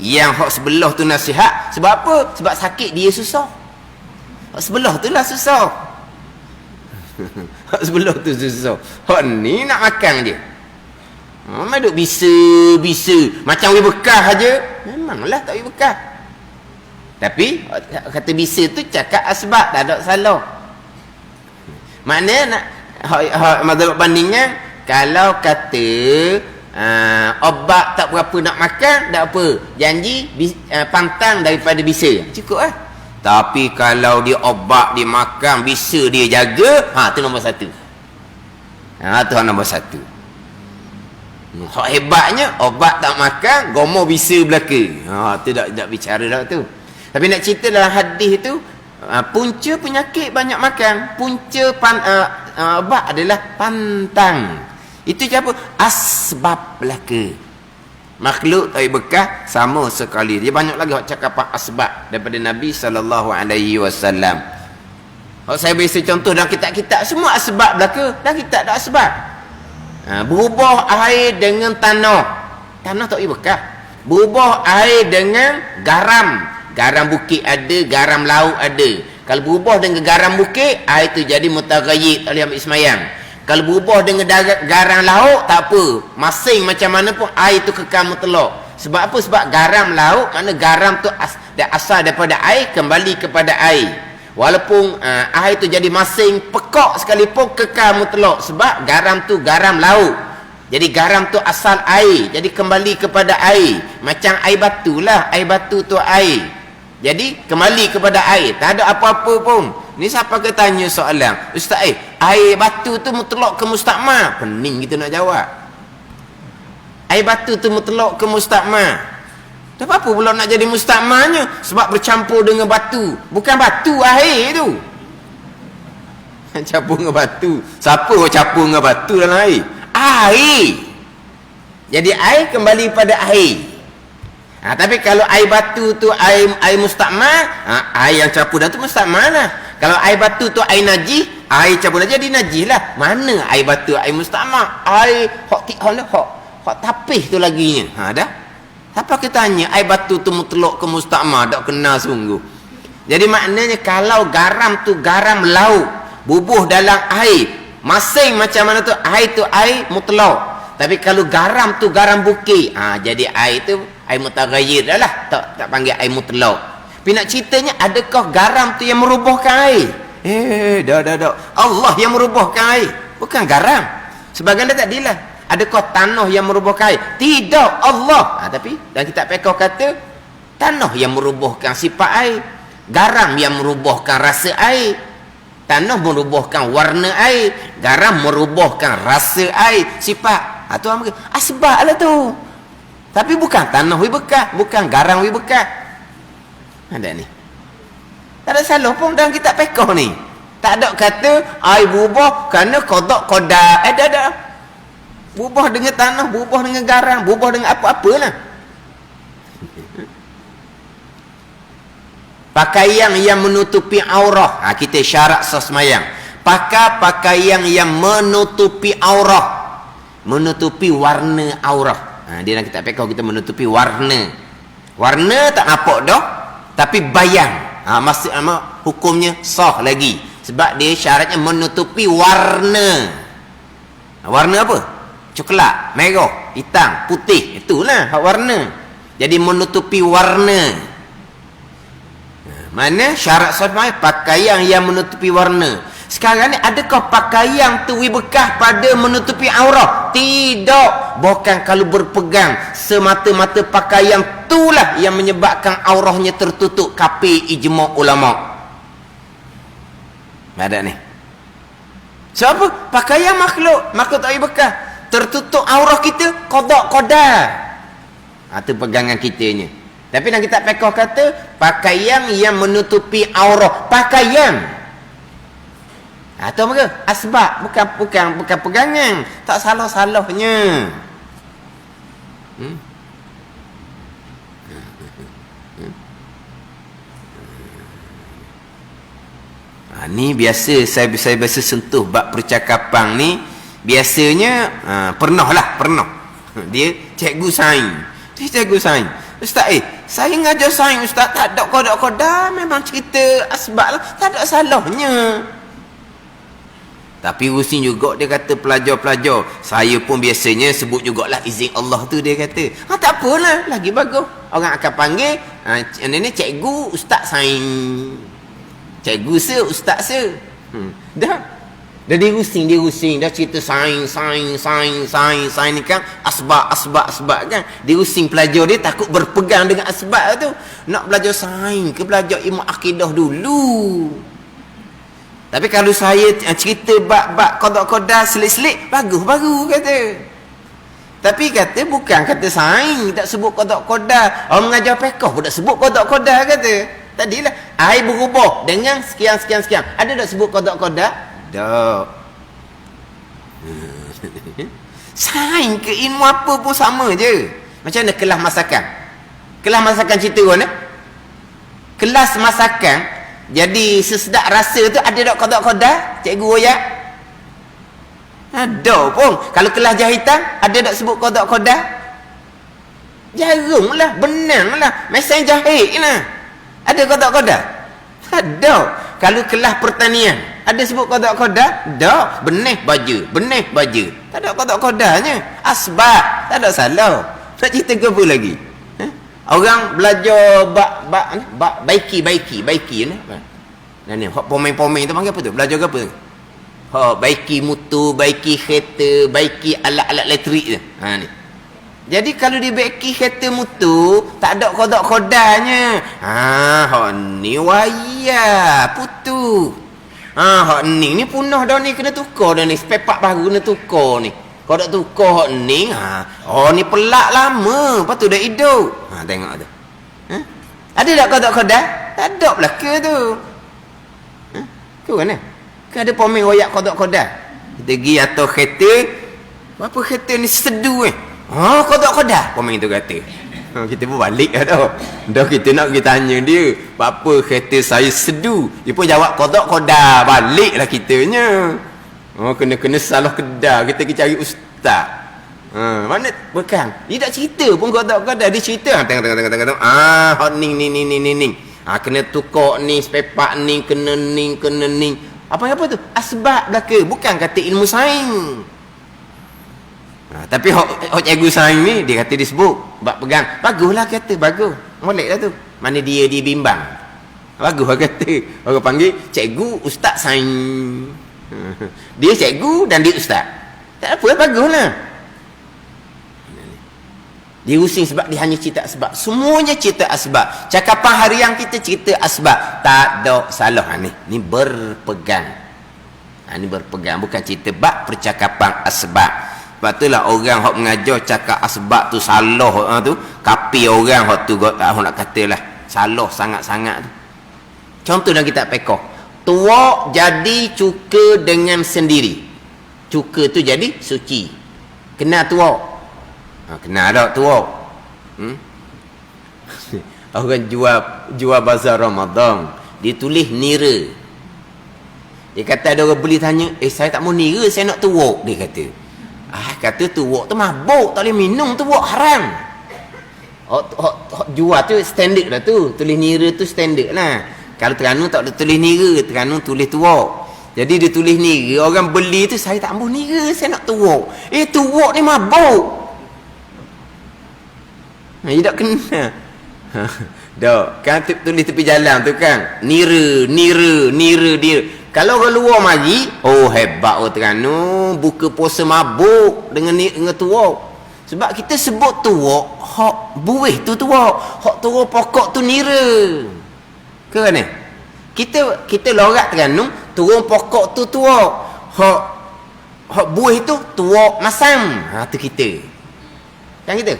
Yang hak sebelah tu nasihat, sebab apa? Sebab sakit dia susah. Hak sebelah tu lah susah. Hak sebelah tu susah. Hak ni nak makan je. Memang duk bisa. Macam we bekah aja. Memanglah tak we bekah. Tapi kata bisa tu cakap asbab, tak ada salah. Maknanya nak mazhab bandingnya, kalau kata obat tak berapa nak makan, tak apa, janji pantang daripada bisa, cukup lah. Tapi kalau dia obat dia makan, bisa dia jaga, tu nombor satu. Tu nombor satu. Hak hebatnya obat tak makan, gomo bisa belaka. Tidak bicara dah tu. Tapi nak cerita dalam hadis tu, punca penyakit banyak makan, punca obat adalah pantang. Itu siapa? Asbab belaka. Makhluk tak bekah sama sekali. Dia banyak lagi hak cakap asbab daripada Nabi SAW. Saya beri contoh dalam kitab-kitab, semua asbab belaka. Dalam kitab ada asbab. Berubah air dengan tanah tak boleh bekah. Berubah air dengan garam bukit ada, garam laut ada. Kalau berubah dengan garam bukit, air tu jadi mutaghayyir, tak boleh ambil semayang. Kalau berubah dengan garam laut, tak apa, masing macam mana pun air tu kekal mutlak. Sebab apa? Sebab garam laut, makna garam tu asal daripada air, kembali kepada air. Walaupun air tu jadi masing, pekak sekalipun, kekal mutlak. Sebab garam tu garam laut. Jadi garam tu asal air, jadi kembali kepada air. Macam air batu lah, air batu tu air. Jadi kembali kepada air, tak ada apa-apa pun. Ni siapa ke tanya soalan, Ustaz, air batu tu mutlak ke mustakmal? Pening kita nak jawab. Air batu tu mutlak ke mustakmal? Tak apa pula nak jadi mustakmalnya, sebab bercampur dengan batu. Bukan batu air tu. Campur dengan batu. Siapa campur dengan batu dalam air? Air. Jadi air kembali pada air. Tapi kalau air batu tu air mustakmal, air yang campur dah tu mustakmal lah. Kalau air batu tu air najis, air campur dah jadi najis lah. Mana air batu air mustakmal? Air hak tapih tu laginya. Dah. Siapa kita tanya air batu tu mutlak ke mustakmal? Tak kena sungguh. Jadi maknanya kalau garam tu garam laut, bubuh dalam air, masing macam mana tu air mutlak. Tapi kalau garam tu garam bukit, jadi air tu air mutaghayyir dah lah, tak panggil air mutlak. Tapi nak ceritanya, adakah garam tu yang merubahkan air? Dah. Allah yang merubahkan air, bukan garam. Sebagian dia tak dilah. Adakah tanah yang merubahkan air? Tidak, Allah. Tapi dalam kitab fiqh kata tanah yang merubahkan sifat air, garam yang merubahkan rasa air. Tanah merubahkan warna air, garam merubahkan rasa air, sifat. Tu orang kata, asbab lah tu. Tapi bukan tanah wi bekas, bukan garang wi bekas. Ada ni. Tak ada salah pun dalam kitab fiqh ni. Tak ada kata air berubah kerana qada qada. Ada. Berubah dengan tanah, berubah dengan garang, berubah dengan apa-apalah. Pakaian yang menutupi aurah. Kita syarat semayang. Pakai pakaian yang menutupi aurah. Menutupi warna aurah. Dia dalam kitab fiqh kita menutupi warna. Warna tak nampak dah, tapi bayang. Maksud hukumnya sah lagi. Sebab dia syaratnya menutupi warna. Warna apa? Coklat, merah, hitam, putih. Itulah hak warna. Jadi menutupi warna. Mana syarat solat pakaian yang menutupi warna. Sekarang ni adakah pakaian tu bekas pada menutupi aurat? Tidak. Bukan kalau berpegang semata-mata pakaian itulah yang menyebabkan aurahnya tertutup. Kapi ijma' ulama. Ada ni. Siapa? Pakaian makhluk tak bekas. Tertutup aurah kita, qada. Itu pegangan kitanya. Tapi dalam kitab fiqh kata pakaian yang menutupi aurah. Pakaian. Itu apa? Asbab, bukan pegangan. Tak salah-salahnya. Ni biasa saya biasa sentuh bab percakapan ni. Biasanya pernah. Dia cikgu sains. Ustaz, saya ngajar sains ustaz, tak ada kodak-kodak, memang cerita asbab lah, tak ada salahnya. Tapi rusing juga dia kata pelajar-pelajar. Saya pun biasanya sebut jugalah izin Allah tu, dia kata. Tak apalah, lagi bagus. Orang akan panggil ni cikgu ustaz sains. Cikgu ustaz dah. Dan dia rusing dah cerita sains ni kan asbab kan. Dia rusing pelajar dia takut berpegang dengan asbab tu. Nak belajar sains ke belajar ilmu akidah dulu. Tapi kalau saya cerita bab qada selit-selit bagus kata. Tapi kata bukan kata sains tak sebut qada. Orang mengajar fiqh pun tak sebut qada kata. Tadilah air berubah dengan sekian. Ada tak sebut qada? Tak. Sains ke ilmu apa pun sama je. Macam mana kelas masakan? Kelas masakan cerita mana? Kelas masakan jadi sesedap rasa tu ada tak qada? Cikgu royak? Ada pun. Kalau kelas jahitan ada tak sebut qada? Jaranglah, benanglah. Mesin jahit lah. Ada qada? Ada. Kalau kelas pertanian ada sebut qada? Tak. Benih baja. Tak ada qada-qadanya. Asbab. Tak ada salah. Nak cerita ke apa lagi? Orang belajar baiki ni. Ni hak pemain-pemain tu panggil apa tu? Belajar ke apa tu? Baiki motor, baiki kereta, baiki alat-alat elektrik tu. Ni. Jadi kalau dibaiki kereta motor tak ada qada-qadanya. Hak ni waya putu. Hak ni punah dah ni, kena tukar dah ni. Spare part baru kena tukar ni. Kalau tak tukar hak ni, ni pelak lama. Lepas tu dah hidup. Tengok tu. Ada tak qada? Tak ada belaka tu. Ke mana? Kan ada pemain royak qada. Kita pergi atas kereta. Berapa kereta ni sedu qada. Pemain tu kata. Kita pun balik dah. Dah kita nak pergi tanya dia, apa kereta saya sedu. Dia pun jawab qada. Baliklah kitanya. Kena salah kedai. Kita pergi cari ustaz. Mana bukan. Dia tak cerita pun qada. Dia cerita tengok. Hot ni. Kena tukar ni, spare part ni, kena ni. Apa tu? Asbab belaka. Bukan kata ilmu sains. Tapi hok cikgu sains ni dia kata dia sebut bab pegang. Baguslah kata, bagus. Moleklah tu. Mana dia bimbang. Baguslah kata. Orang panggil cikgu ustaz sains. Dia cikgu dan dia ustaz. Tak apa, baguslah. Dia pusing sebab dia hanya cerita asbab. Semuanya cerita asbab. Cakapan harian kita cerita asbab. Tak ada salah ni. Ni berpegang. Ni berpegang, bukan cerita bab percakapan asbab. Sebab itulah orang hok mengajar cakap asbab tu salah tu, kapi orang hok tu nak katalah salah sangat-sangat tu. Contoh dalam kitab fiqh. Tuak jadi cuka dengan sendiri. Cuka tu jadi suci. Kenal tuak? Kenal tak tuak? Orang jual bazar Ramadan, dia tulis nira. Dia kata ada orang beli tanya, saya tak mau nira, saya nak tuak, dia kata. Kata tuak tu mabuk, tak boleh minum, tuak haram. Jual tu standard lah tu, tulis nira tu standard lah. Kalau Terengganu tak boleh tulis nira, Terengganu tulis tuak. Jadi dia tulis nira, orang beli tu, saya tak mau nira, saya nak tuak. Tuak ni mabuk. Dia tak kena. Dak, kan tulis tepi jalan tu kan, nira. Kalau orang luar mari, hebat orang Terengganu, buka puasa mabuk dengan tuak. Sebab kita sebut tuak, hak buih tu tuak, hak turun pokok tu nira. Ke mana? Kita lorak Terengganu, turun pokok tu tuak, hak buih tu tuak masam. Tu kita. Kan kita?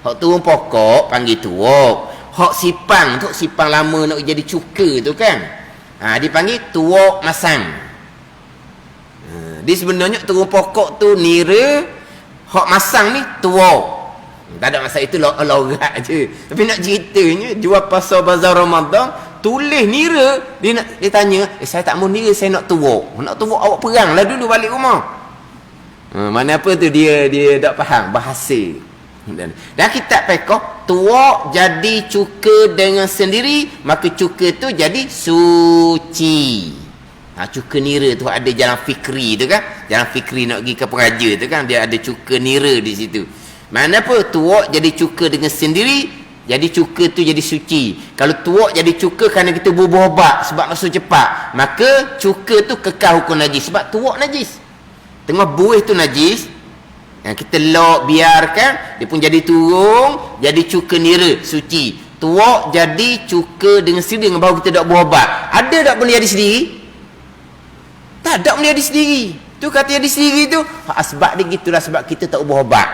Hak turun pokok panggil tuak. Hak sipang lama nak jadi cuka tu kan. Dipanggil tuak masam. Dia sebenarnya turun pokok tu nira, hak masam ni tuak. Tak ada masalah, itu lorak je. Tapi nak ceritanya jual pasar bazar Ramadan tulis nira, dia tanya, saya tak mau nira, saya nak tuak. Nak tuak awak peranglah dulu balik rumah. Mana apa tu dia tak faham bahasa. Dan kitab fiqh, tuak jadi cuka dengan sendiri, maka cuka tu jadi suci. Cuka nira tu ada jalan fikri tu kan, jalan fikri nak pergi ke peraja tu kan, dia ada cuka nira di situ. Mana apa tuak jadi cuka dengan sendiri, jadi cuka tu jadi suci. Kalau tuak jadi cuka kerana kita berubat sebab masuk cepat, maka cuka tu kekal hukum najis. Sebab tuak najis, tengah buih tu najis, kita lock biarkan, dia pun jadi turun, jadi cuka nira, suci. Tuak jadi cuka dengan sendiri, dengan baru kita tak berubat. Ada tak boleh jadi sendiri? Tak ada boleh jadi sendiri. Tu kata jadi sendiri tu, sebab dia gitulah, sebab kita tak berubat.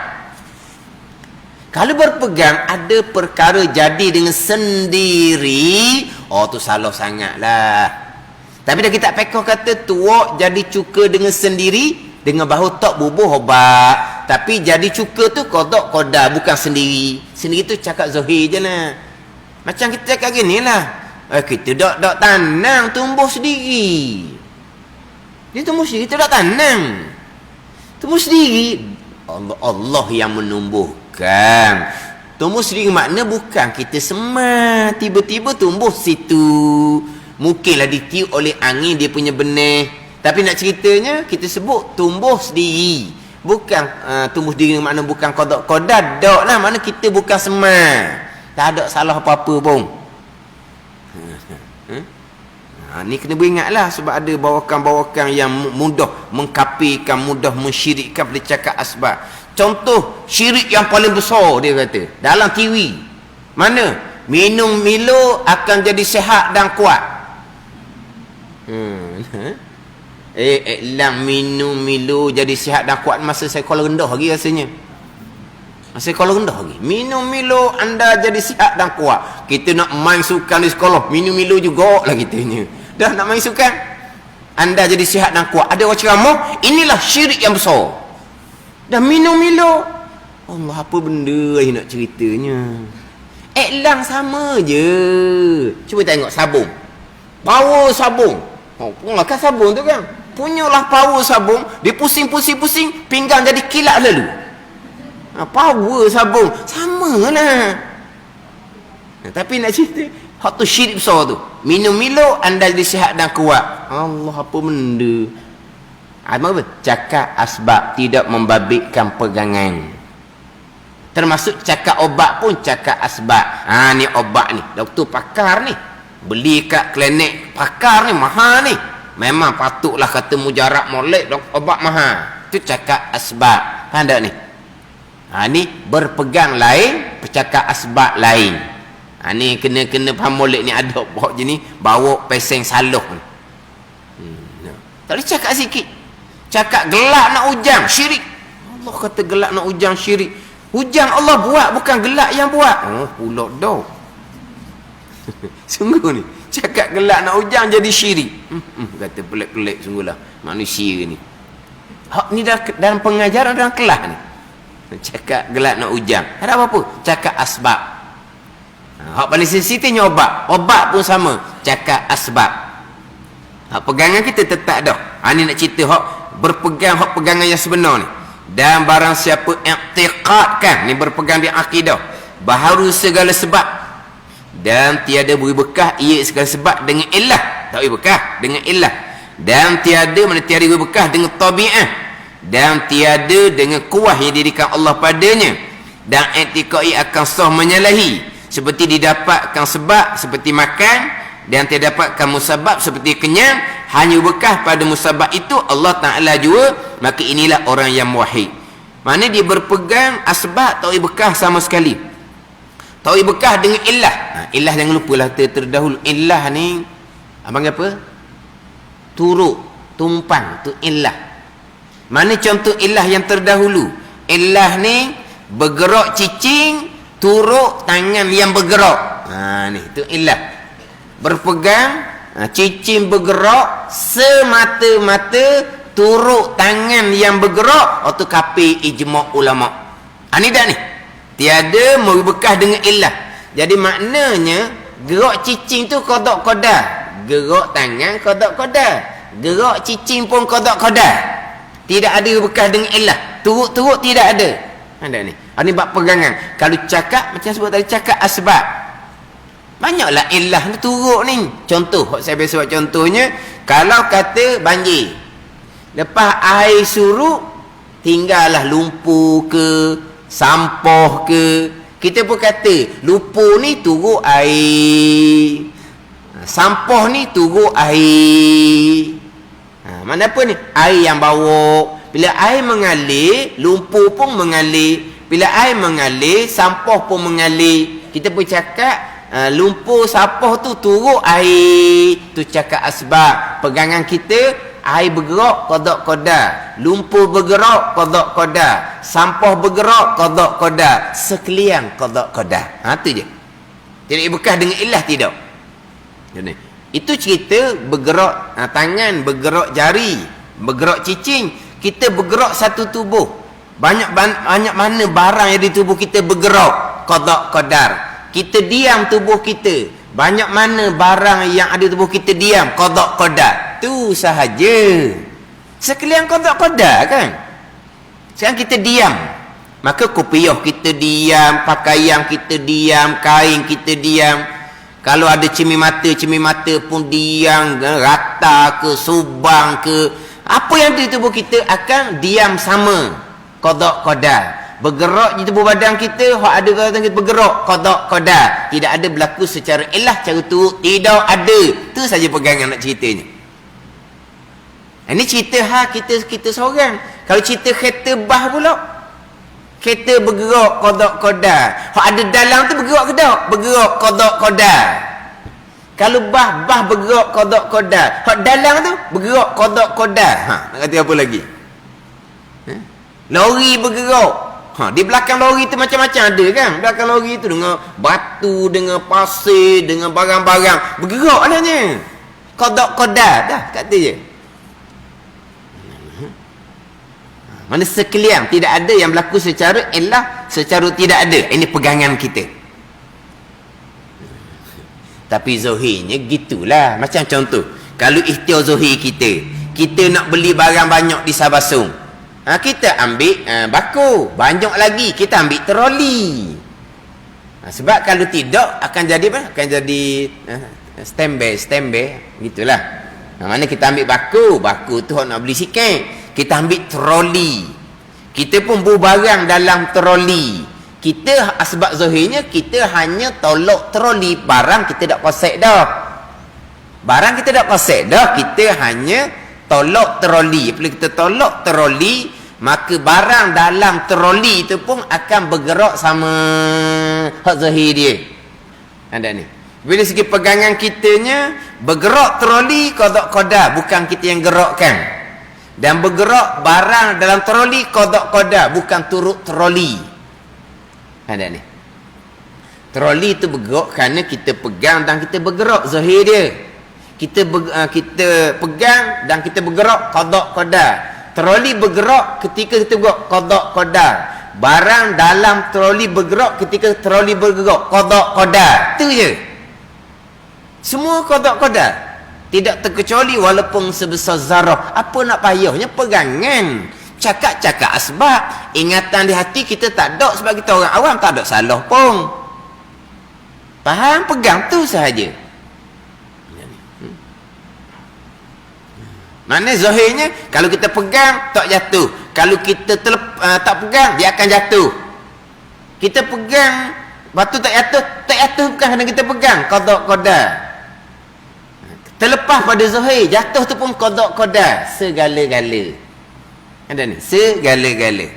Kalau berpegang ada perkara jadi dengan sendiri, tu salah sangatlah. Tapi dah kita fiqh kata tuak jadi cuka dengan sendiri, dengan bahu tak bubuh obat. Tapi jadi cuka tu kodok koda, bukan sendiri. Sendiri tu cakap zahir je lah. Macam kita cakap gini lah, kita tak tanam, tumbuh sendiri. Dia tumbuh sendiri, kita tak tanam, tumbuh sendiri. Allah yang menumbuhkan. Tumbuh sendiri makna bukan kita semar, tiba-tiba tumbuh situ. Mungkinlah ditiup oleh angin dia punya benih. Tapi nak ceritanya, kita sebut tumbuh sendiri. Bukan tumbuh sendiri makna bukan kodok-kodok. Tak lah, makna kita bukan semar. Tak ada salah apa-apa pun. Ni kena beringatlah, sebab ada bawakan-bawakan yang mudah mengkapikan, mudah mensyirikkan pada cakap asbab. Contoh syirik yang paling besar, dia kata dalam TV, mana minum Milo akan jadi sihat dan kuat. Lang minum Milo jadi sihat dan kuat masa sekolah rendah lagi rasanya. Masa sekolah rendah lagi. Minum Milo anda jadi sihat dan kuat. Kita nak main sukan di sekolah, minum Milo juga lah kitanya. Dah nak main sukan, anda jadi sihat dan kuat. Ada orang ceramah, inilah syirik yang besar. Dah minum Milo. Allah, apa benda yang nak ceritanya? Lang sama je. Cuba tengok sabun. Power sabun. Kan sabun tu kan, punyalah power sabun. Dia pusing-pusing-pusing, pinggang jadi kilat lalu. Power sabun sama lah. Tapi nak cerita, hak tu syirik besar tu. Minum Milo anda jadi sihat dan kuat. Allah, apa benda? Apa? Cakap asbab tidak membabitkan pegangan. Termasuk cakap obat pun cakap asbab. Ni obat ni, doktor pakar ni, beli kat klinik pakar ni, mahal ni. Memang patutlah kata mujarab molek, obat mahal. Tu cakap asbab. Faham tak ni? Ni berpegang lain, bercakap asbab lain. Ni kena faham molek ni, ada bawa je ni, bawa peseng saluh ni. Tak boleh cakap sikit. Cakap gelap nak ujang, syirik. Allah kata gelak nak hujan syirik. Hujan Allah buat, bukan gelak yang buat. Oh, pulak dah. Sungguh ni. Cakap gelak nak hujan jadi syirik. Kata pelik-pelik sungguhlah manusia ni. Hak ni dalam pengajaran dalam kelas ni. Cakap gelak nak hujan. Ada apa-apa? Cakap asbab. Hak paling sensitifnya obat. Obat pun sama. Cakap asbab. Hak pegangan kita tetap dah. Ni nak cerita hak berpegang, hak pegangan yang sebenar ni. Dan barang siapa i'tiqadkan, ni berpegang di akidah, baharu segala sebab dan tiada beri bekah ia segala sebab dengan illah. Tak beri bekah dengan illah. Dan tiada beri bekah dengan tabi'ah. Dan tiada dengan kuah yang didirikan Allah padanya. Dan i'tiqad ia akan sah menyalahi, seperti didapatkan sebab seperti makan, dan tidak dapatkan musabab seperti kenyang, hanya bekah pada musabab itu Allah Ta'ala jua, maka inilah orang yang muwahhid. Mana dia berpegang asbab, tak bekah sama sekali. Tak bekah dengan illah. Illah jangan lupalah terdahulu. Illah ni abang apa? Turuk, tumpang, tu illah. Mana contoh illah yang terdahulu? Illah ni bergerak cicing, turuk tangan yang bergerak. Ni tu illah. Berpegang, cicing bergerak, semata-mata turuk tangan yang bergerak, atau kapi ijma' ulama'. Ni dah ni. Tiada memberi bekah dengan illah. Jadi maknanya gerak cicing tu qada qada, gerak tangan qada qada, gerak cicing pun qada qada. Tidak ada bekah dengan illah. Turuk-turuk tidak ada. Ada ni. Ni bab pegangan. Kalau cakap macam sebut tadi, cakap asbab. Banyaklah illah ni turuk ni. Contoh, saya biasa buat contohnya, kalau kata banjir, lepas air surut, tinggallah lumpur ke, sampah ke. Kita pun kata lumpur ni turut air, sampah ni turut air. Mana apa ni? Air yang bawa. Bila air mengalir, lumpur pun mengalir. Bila air mengalir, sampah pun mengalir. Kita pun cakap lumpur, sampah tu turut air. Tu cakap asbab. Pegangan kita, air bergerak qada qada, lumpur bergerak qada qada, sampah bergerak qada qada, sekalian qada qada. Tu je. Tidak bekah dengan illah, tidak. Jadi itu cerita bergerak tangan, bergerak jari, bergerak cicing. Kita bergerak satu tubuh. Banyak mana barang yang di tubuh kita bergerak qada qadar. Kita diam tubuh kita. Banyak mana barang yang ada tubuh kita diam qada qadar. Tu sahaja. Sekalian qada qadar kan. Sekarang kita diam, maka kopiah kita diam, pakaian kita diam, kain kita diam. Kalau ada cermin mata pun diam, rata ke, subang ke, apa yang di tubuh kita akan diam sama qada qadar. Bergerak di tubuh badan kita, hak ada kata kita bergerak qada qadar. Tidak ada berlaku secara illah, cara tu tidak ada. Tu saja pegangan nak ceritanya. Ini cerita kita seorang. Kalau cerita kereta bah pula, kereta bergerak qada qadar. Hak ada dalam tu bergerak ke tak? Bergerak qada qadar. Kalau bah bergerak qada qadar, hak dalam tu bergerak qada qadar. Nak kata apa lagi? Lori bergerak. Di belakang lori tu macam-macam ada kan? Belakang lori tu dengan batu, dengan pasir, dengan barang-barang. Bergerak adanya. Qada qadar dah kata je. Mana sekalian tidak ada yang berlaku secara illah, secara tidak ada. Ini pegangan kita. Tapi zahirnya gitulah. Macam contoh, kalau ikhtiar zahir kita nak beli barang banyak di Sabasung, kita ambil bako, banyak lagi kita ambil troli. Sebab kalau tidak akan jadi apa? Akan jadi standby gitulah. Mana kita ambil bako tu nak beli sikit, kita ambil troli. Kita pun buat barang dalam troli. Kita sebab zahirnya kita hanya tolak troli, barang kita tak kosek dah. Barang kita tak kosek dah, kita hanya tolak troli. Apabila kita tolak troli, maka barang dalam troli itu pun akan bergerak sama hak zahir dia. Ada ni. Bila segi pegangan kitanya, bergerak troli qada qadar, bukan kita yang gerakkan. Dan bergerak barang dalam troli qada qadar, bukan turut troli. Ada ni. Troli itu bergerak kerana kita pegang dan kita bergerak, zahir dia. Kita pegang dan kita bergerak qada qadar. Troli bergerak ketika kita bergerak qada qadar. Barang dalam troli bergerak ketika troli bergerak qada qadar. Itu je. Semua qada qadar. Tidak terkecuali walaupun sebesar zarah. Apa nak payahnya pegangan. Cakap-cakap asbab. Ingatan di hati kita tak ada sebab kita orang awam, tak ada salah pun. Faham? Pegang tu sahaja. Mana zahirnya kalau kita pegang tak jatuh. Kalau kita tak pegang dia akan jatuh. Kita pegang batu tak jatuh bukan kerana kita pegang qada qadar. Terlepas pada zahir, jatuh tu pun qada qadar, segala-gala. Ada ni, segala-gala.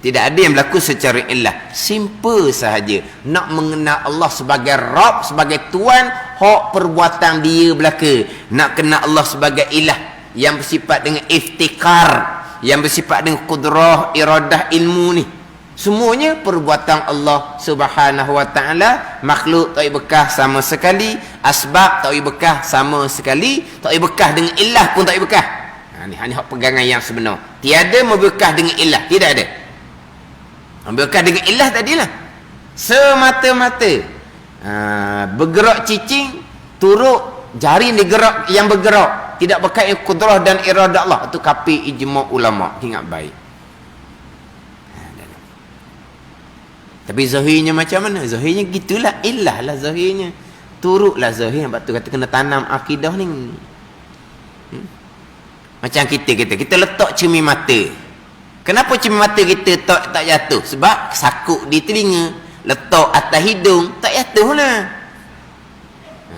Tidak ada yang berlaku secara ilah. Simple sahaja. Nak mengenal Allah sebagai Rabb, sebagai Tuan, hak perbuatan dia belaka. Nak kenal Allah sebagai ilah yang bersifat dengan iftikar, yang bersifat dengan kudrah, iradah, ilmu ni. Semuanya perbuatan Allah Subhanahu wa taala. Makhluk tak bekah sama sekali, asbab tak bekah sama sekali, tak bekah dengan ilah pun tak bekah. Ni hak pegangan yang sebenar. Tiada membekah dengan ilah, tidak ada. Membekah dengan ilah tadilah. Semata-mata bergerak cicing, turut jari digerak yang bergerak, tidak berkait kudrah dan iradah Allah. Itu kapi ijma' ulama. Ingat baik. Tapi zahirnya macam mana? Zahirnya gitulah. Ilah lah zahirnya. Turutlah zahir. Sebab tu kata kena tanam akidah ni. Macam kita letak cermin mata. Kenapa cermin mata kita tak jatuh? Sebab sakuk di telinga. Letak atas hidung, tak jatuh lah.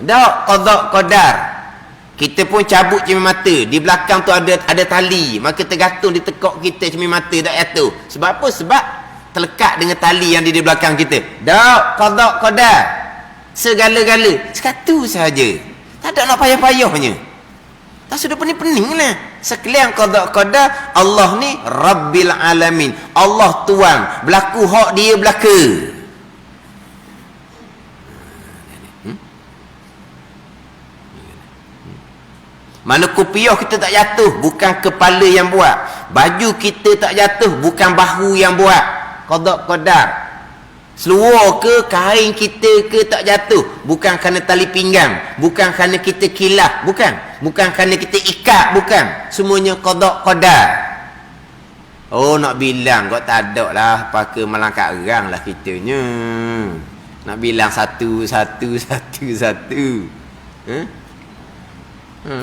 Tak, qada qadar. Kita pun cabut cermin mata. Di belakang tu ada tali. Maka tergantung di tekak kita cermin mata tak jatuh. Sebab apa? Sebab terlekat dengan tali yang di belakang kita. Tak, qada qadar. Segala-gala. Sekatu sahaja. Tak ada nak payah-payahnya. Tak sudah pening-pening lah. Sekalian qada qadar. Allah ni Rabbil Alamin. Allah Tuan. Berlaku hak dia belaka. Mana kopiah kita tak jatuh, bukan kepala yang buat. Baju kita tak jatuh, bukan bahu yang buat. Qada qadar. Seluar ke kain kita ke tak jatuh, bukan kerana tali pinggang, bukan kerana kita kilah, bukan kerana kita ikat, bukan. Semuanya qada qadar. Oh, nak bilang kau tak ada lah pakai melangkah erang lah kitanya. Nak bilang satu.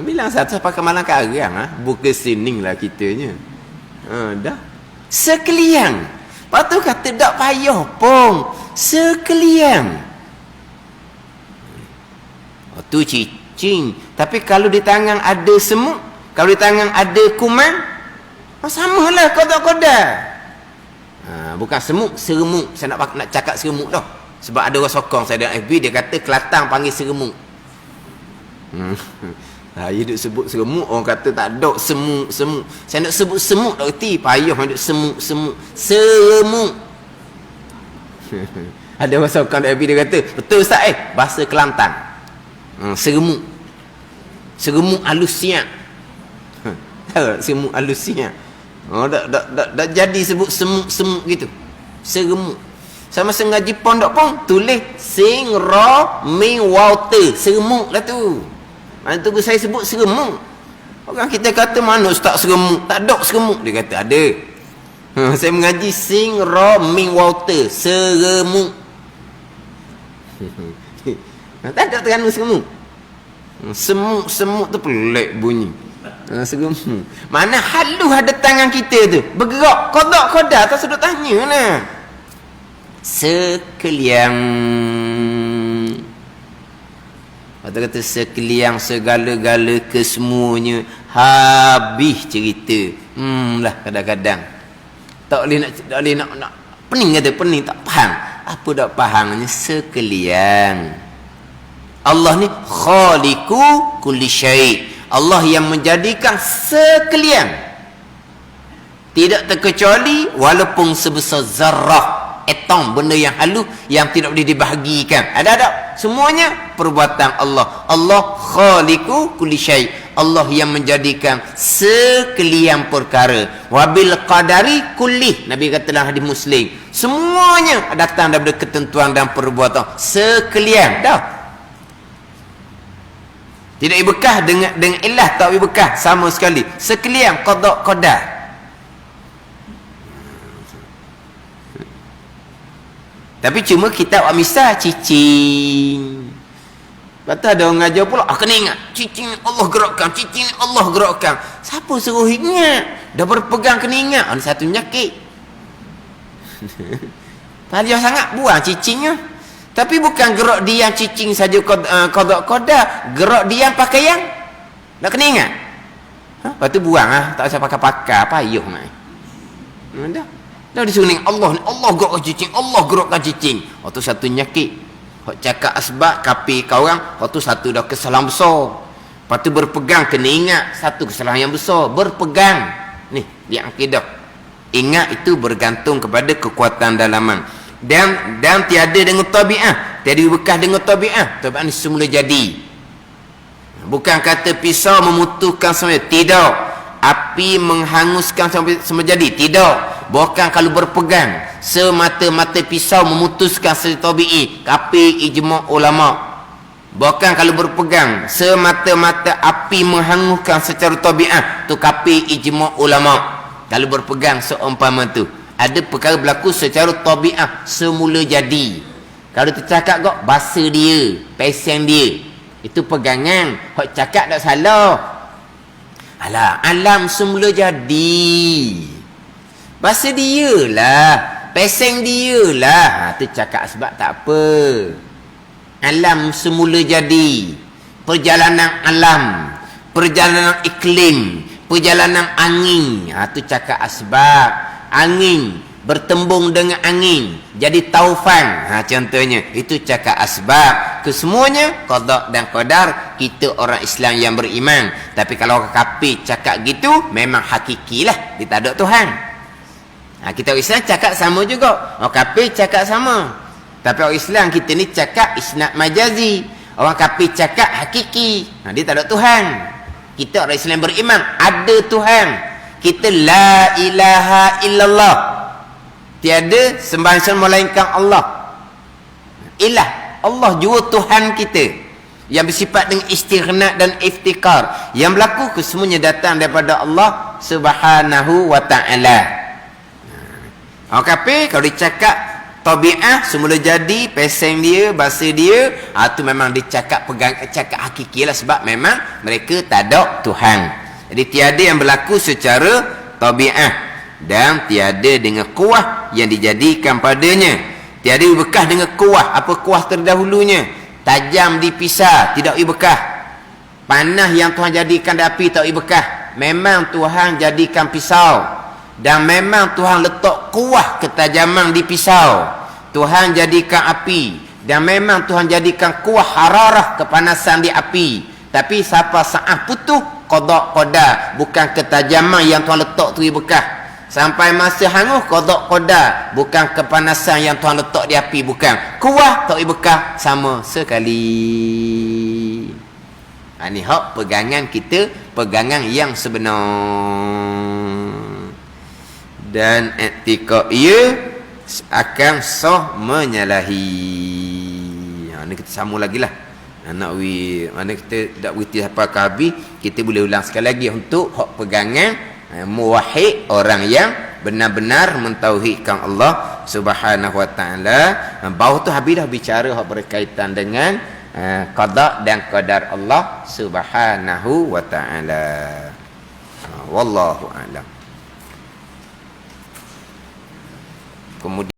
Bilang satu pakai melangkah erang lah. Bukan sining lah kitanya. Dah. Sekalian. Lepas tu kata tak payah pun. Sekalian. Tu cicing. Tapi kalau di tangan ada semut, kalau di tangan ada kuman, samalah qada qadar. Bukan semut, seremuk. Saya nak cakap seremuk dah. Sebab ada orang sokong saya dalam FB, dia kata Kelantan panggil seremuk. Saya duk sebut seremuk, orang kata tak ada semut. Saya nak sebut semut tak reti, payah nak semut. Seremuk. Ada orang sokong dalam FB, dia kata, betul Ustaz bahasa Kelantan. Seremuk. Seremuk alusiak. Seremuk alusiak. Dah jadi sebut semut gitu. Seremuk. Sama sengaja pondok pun tulis sing ra ming water. Seremuk lah tu. Mana tu saya sebut seremuk. Orang kita kata mana ustaz seremuk? Tak ada seremuk. Dia kata ada. Saya mengaji sing ra ming water. Seremuk. Tak ada terang seremuk. Semut tu pelik bunyi. Seremuk. Mana halus ada tangan kita tu. Bergerak. Qada qadar tak sudah tanya lah. Sekalian. Atau kata sekalian segala-gala kesemuanya. Habis cerita. Lah kadang-kadang. Tak boleh nak pening kata pening tak faham. Apa tak fahamnya sekalian. Allah ni khaliqu kulli syai'. Allah yang menjadikan sekalian. Tidak terkecuali walaupun sebesar zarrah, atom, benda yang halus yang tidak boleh dibahagikan. Ada tak? Semuanya perbuatan Allah. Allah khaliqu kulli syai. Allah yang menjadikan sekalian perkara. Wabil qadari kulli. Nabi kata dalam hadis Muslim, semuanya datang daripada ketentuan dan perbuatan sekalian. Dah. Tidak ibekah dengan ilah, tak ibekah sama sekali. Sekalian qada qadar. Tapi cuma kita awak misal cicing. Lepas tu ada orang ngajar pula, kena ingat, cicing Allah gerakkan, cicing Allah gerakkan. Siapa suruh ingat? Dah berpegang kena ingat. Ada satu nyakit. Payah sangat buang cicingnya. Tapi bukan gerak dia yang cicing saja kodak-kodak. Gerak dia yang pakaian. Nak kena ingat. Lepas tu buang tak usah pakai-pakai. Payuh nak. Dah. Dah disuruh Allah gerakkan cicing, Allah gerakkan cicing. Waktu satu nyakit. Hak cakap asbab kapi kau orang, waktu satu dah kesalahan besar. Lepas tu berpegang kena ingat satu kesalahan yang besar, berpegang. Ni dia akidah. Ingat itu bergantung kepada kekuatan dalaman. Dan tiada dengan tabiat, tiada bekas dengan tabiat. Tabiat ni semula jadi. Bukan kata pisau memutuhkan semua, tidak. Api menghanguskan semua jadi, tidak. Bukan kalau berpegang semata-mata pisau memutuskan secara tabi'i, kapi ijma' ulama. Bukan kalau berpegang semata-mata api menghanguskan secara tabi'ah, tu kapi ijma' ulama. Kalau berpegang seumpama tu, ada perkara berlaku secara tabi'ah, semula jadi. Kalau tercakap kok bahasa dia, pesen dia, itu pegangan. Hak cakap tak salah. Alah, alam semula jadi. Bahasa dia lah, peseng dia lah. Tu cakap sebab tak apa. Alam semula jadi. Perjalanan alam, perjalanan iklim, perjalanan angin. Tu cakap asbab. Angin bertembung dengan angin, jadi taufan. Contohnya, itu cakap asbab. Kesemuanya qada dan qadar. Kita orang Islam yang beriman. Tapi kalau orang kafir cakap gitu, memang hakikilah dia tak ada Tuhan. Kita orang Islam cakap sama juga. Orang kafir cakap sama. Tapi orang Islam kita ni cakap isnad majazi. Orang kafir cakap hakiki. Dia tak ada Tuhan. Kita orang Islam beriman ada Tuhan. Kita la ilaha illallah. Tiada sembahyang melainkan Allah. Ilah, Allah jua Tuhan kita. Yang bersifat dengan istighna dan iftikar. Yang berlaku kesemuanya datang daripada Allah Subhanahu wa ta'ala. Orang kafir kalau dicakap tabi'ah semula jadi, peseng dia, bahasa dia, tu memang dicakap cakap hakiki lah, sebab memang mereka tak ada Tuhan. Jadi tiada yang berlaku secara tabi'ah dan tiada dengan kuah yang dijadikan padanya. Tiada bekas dengan kuah. Apa kuah terdahulunya? Tajam dipisah, tidak bekas. Panah yang Tuhan jadikan dari api tak bekas. Memang Tuhan jadikan pisau. Dan memang Tuhan letak kuah ketajaman di pisau. Tuhan jadikan api. Dan memang Tuhan jadikan kuah hararah kepanasan di api. Tapi siapa saat putus, qada qada. Bukan ketajaman yang Tuhan letak tu bekas. Sampai masa hangus, qada qada. Bukan kepanasan yang Tuhan letak di api. Bukan. Kuah tak bekas sama sekali. Ini hak pegangan kita. Pegangan yang sebenar. Dan etika ia akan sah menyalahi. Ini kita sambung lagi lah. Mana kita tak berhenti sampai ke habis, kita boleh ulang sekali lagi untuk hak pegangan muwahhid, orang yang benar-benar mentauhidkan Allah Subhanahu wa ta'ala. Bawah tu habis dah bicara hak berkaitan dengan qada dan qadar Allah Subhanahu wa ta'ala. Wallahu a'lam. Kemudian